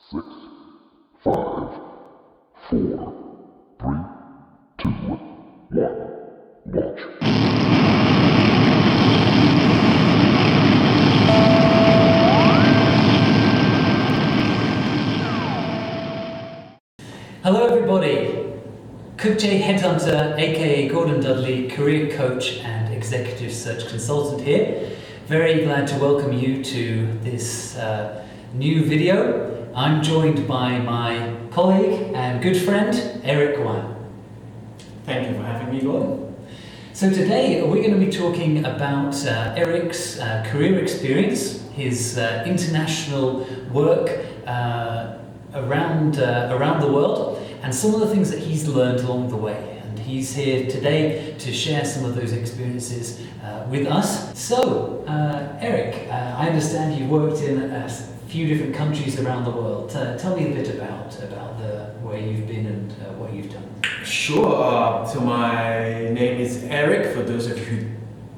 Six, five, four, three, two, one, launch. Hello everybody, Cookjay Headhunter aka Gordon Dudley, career coach and executive search consultant here. Very glad to welcome you to this new video. I'm joined by my colleague and good friend, Eric Wan. Thank you for having me, Gordon. So today we're going to be talking about Eric's career experience, his international work around the world, and some of the things that he's learned along the way. And he's here today to share some of those experiences with us. So, Eric, I understand you've worked in a few different countries around the world. Tell me a bit about where you've been and what you've done. Sure. So my name is Eric, for those of you who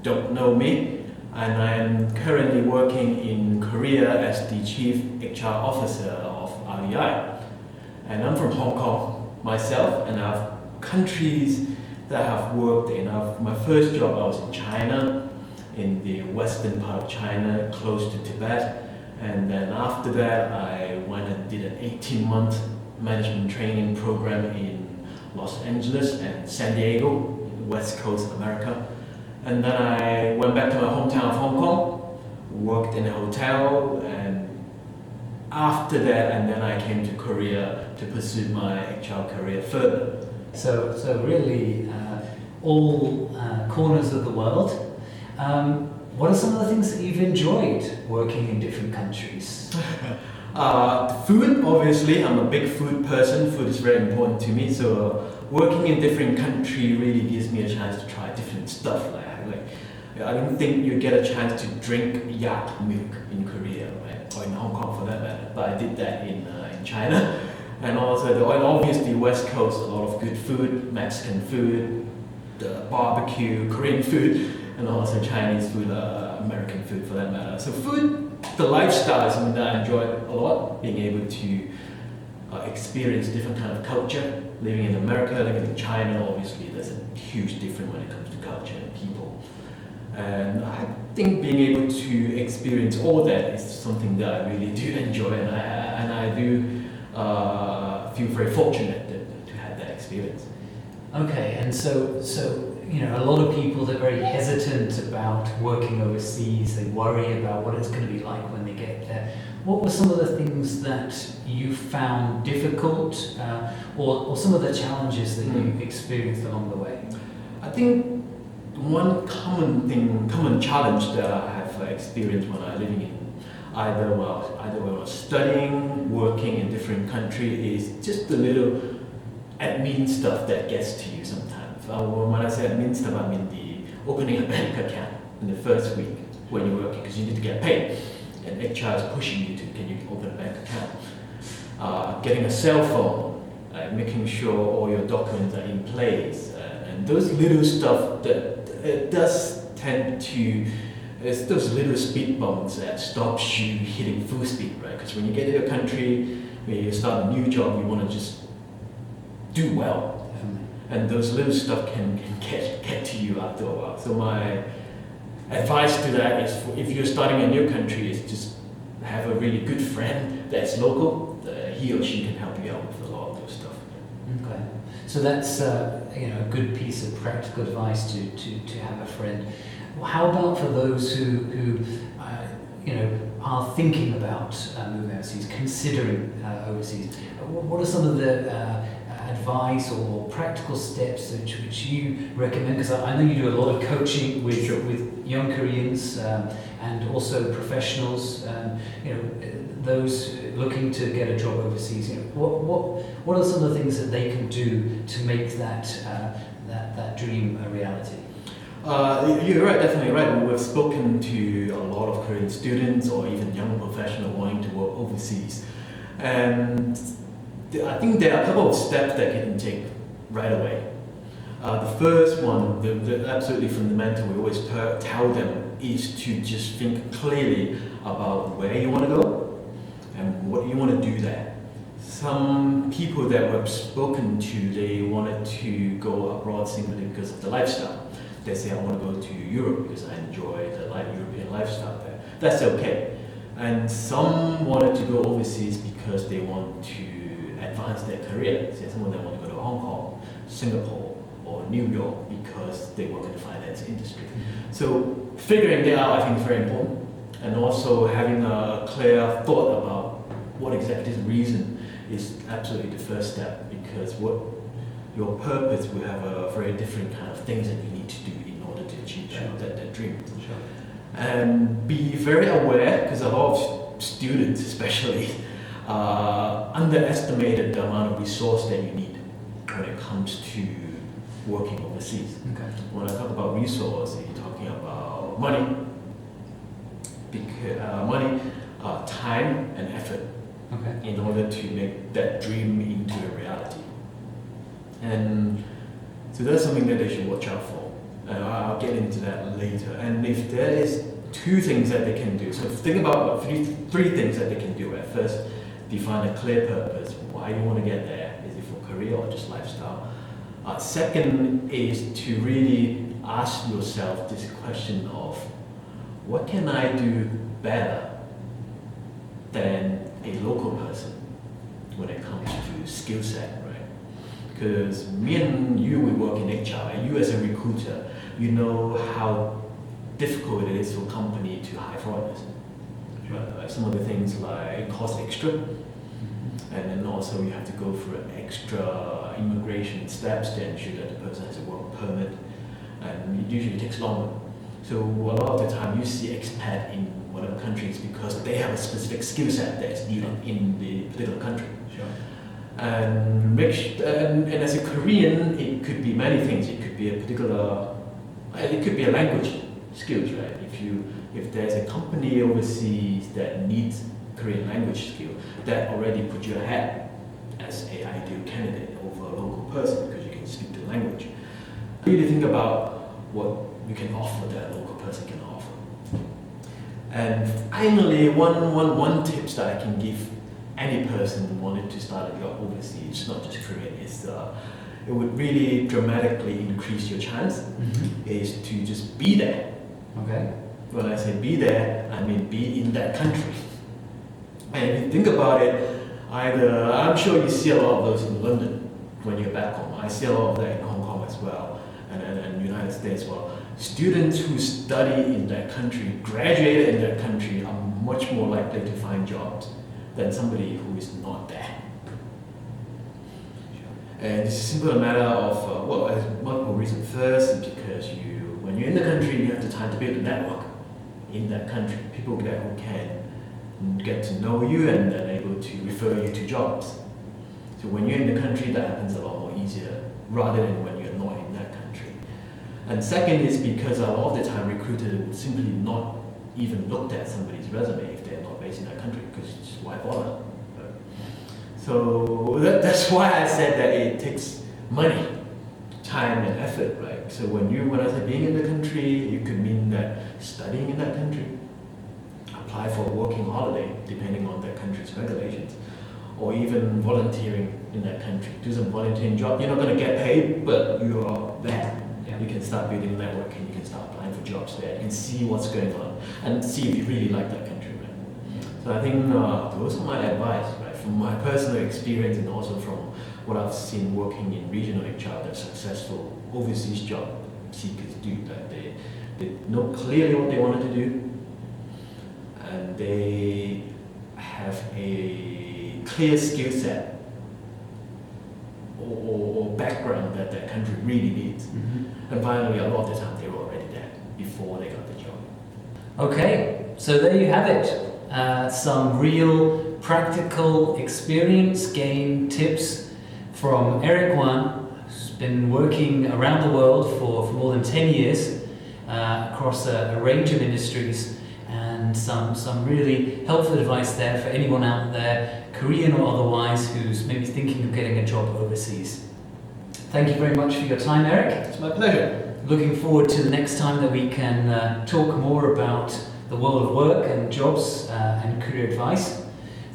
don't know me, and I'm currently working in Korea as the Chief HR Officer of REI. And I'm from Hong Kong myself, and I have countries that I've worked in. My first job I was in China, in the western part of China, close to Tibet. And then after that, I went and did an 18-month management training program in Los Angeles and San Diego, West Coast of America. And then I went back to my hometown of Hong Kong, worked in a hotel, and after that, and then I came to Korea to pursue my HR career further. So really, all corners of the world. What are some of the things that you've enjoyed working in different countries? Food, obviously, I'm a big food person. Food is very important to me. So working in different countries really gives me a chance to try different stuff. I don't think you get a chance to drink yak milk in Korea, right? Or in Hong Kong for that matter. But I did that in China. And also, obviously, West Coast, a lot of good food, Mexican food, the barbecue, Korean food, and also Chinese food, American food for that matter. So food, the lifestyle is something that I enjoy a lot, being able to experience different kind of culture. Living in America, living in China, obviously there's a huge difference when it comes to culture and people. And I think being able to experience all that is something that I really do enjoy, and I do feel very fortunate to have that experience. Okay, and so you know, a lot of people, they're very hesitant about working overseas. They worry about what it's going to be like when they get there. What were some of the things that you found difficult, or some of the challenges that you experienced along the way? I think one common challenge that I have experienced when I living in either when I was studying, working in different countries, is just the little admin stuff that gets to you sometimes. When I say admin stuff, I mean the opening a bank account in the first week when you're working, because you need to get paid, and HR is pushing you to, can you open a bank account? Getting a cell phone, making sure all your documents are in place, and those little stuff that it does tend to, it's those little speed bumps that stops you hitting full speed, right? Because when you get to a country, when you start a new job, you want to just do well. And those little stuff can get to you after a while. So my advice to that is, if you're starting a new country, is just have a really good friend that's local. He or she can help you out with a lot of those stuff. Okay, so that's you know, a good piece of practical advice to have a friend. How about for those who you know, are thinking about moving overseas, considering overseas? What are some of the advice or practical steps which you recommend? Because I know you do a lot of coaching with young Koreans and also professionals, you know, those looking to get a job overseas. You know, what are some of the things that they can do to make that dream a reality? You're right, definitely right. We've spoken to a lot of Korean students or even young professionals wanting to work overseas, and I think there are a couple of steps that you can take right away. The first one, the absolutely fundamental, we always tell them, is to just think clearly about where you want to go and what you want to do there. some people that were spoken to, they wanted to go abroad simply because of the lifestyle. They say, I want to go to Europe because I enjoy the European lifestyle there. That's okay. And some wanted to go overseas because they want to advance their career. Say some of them want to go to Hong Kong, Singapore, or New York because they work in the finance industry. So figuring that out, I think, is very important. And also having a clear thought about what exactly is the reason is absolutely the first step, because what your purpose will have a very different kind of things that you need to do in order to achieve that dream. Sure. And be very aware, because a lot of students especially underestimated the amount of resource that you need when it comes to working overseas. Okay. When I talk about resource, you're talking about money, time and effort. Okay. In order to make that dream into a reality. And so that's something that they should watch out for. And I'll get into that later. And if there is two things that they can do, so think about three things that they can do. At first, define a clear purpose. Why you want to get there? Is it for career or just lifestyle? Second is to really ask yourself this question of, what can I do better than a local person when it comes to skill set, right? Because me and you, we work in HR, and you as a recruiter, you know how difficult it is for a company to hire foreigners. Some of the things like it costs extra, and then also you have to go through extra immigration steps to ensure that the person has a work permit, and it usually takes longer. So a lot of the time you see expat in whatever countries because they have a specific skill set that's needed in the particular country. Sure. And as a Korean, it could be many things. It could be it could be a language skills, right? If there's a company overseas that needs Korean language skill, that already puts you ahead as an ideal candidate over a local person because you can speak the language. Really think about what you can offer that a local person can offer. And finally, one tips that I can give any person who wanted to start a job overseas, not just Korean, is it would really dramatically increase your chance is to just be there. Okay. When I say be there, I mean be in that country. And if you think about it, I'm sure you see a lot of those in London when you're back home. I see a lot of that in Hong Kong as well, and United States as well. Students who study in that country, graduated in that country, are much more likely to find jobs than somebody who is not there. And it's simply a matter of, there's multiple reasons. First is because when you're in the country, you have the time to build a network in that country. People there who can get to know you and then able to refer you to jobs. So when you're in the country, that happens a lot more easier rather than when you're not in that country. And second is because a lot of the time recruiters would simply not even look at somebody's resume if they're not based in that country, because it's why bother? Right? So that's why I said that it takes money, time and effort, right? So when I say being in the country, it could mean that studying in that country, apply for a working holiday depending on that country's regulations, or even volunteering in that country, do some volunteering job. You're not going to get paid, but you are there. You can start building a network and you can start applying for jobs there. You can see what's going on and see if you really like that country, right? So I think those are my advice, right? From my personal experience and also from what I've seen working in regional HR that successful overseas job seekers do, that they know clearly what they wanted to do and they have a clear skill set or background that that country really needs. And finally, a lot of the time, they were already there before they got the job. Okay, so there you have it. Some real practical experience gain tips from Eric Wan, who's been working around the world for more than 10 years across a range of industries, and some really helpful advice there for anyone out there, Korean or otherwise, who's maybe thinking of getting a job overseas. Thank you very much for your time, Eric. It's my pleasure. Looking forward to the next time that we can talk more about the world of work and jobs and career advice.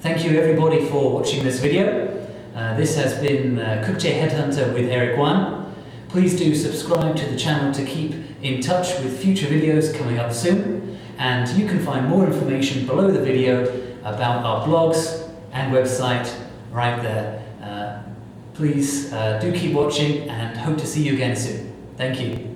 Thank you everybody for watching this video. This has been Kukje Headhunter with Eric Wan. Please do subscribe to the channel to keep in touch with future videos coming up soon. And you can find more information below the video about our blogs and website right there. Please do keep watching and hope to see you again soon. Thank you.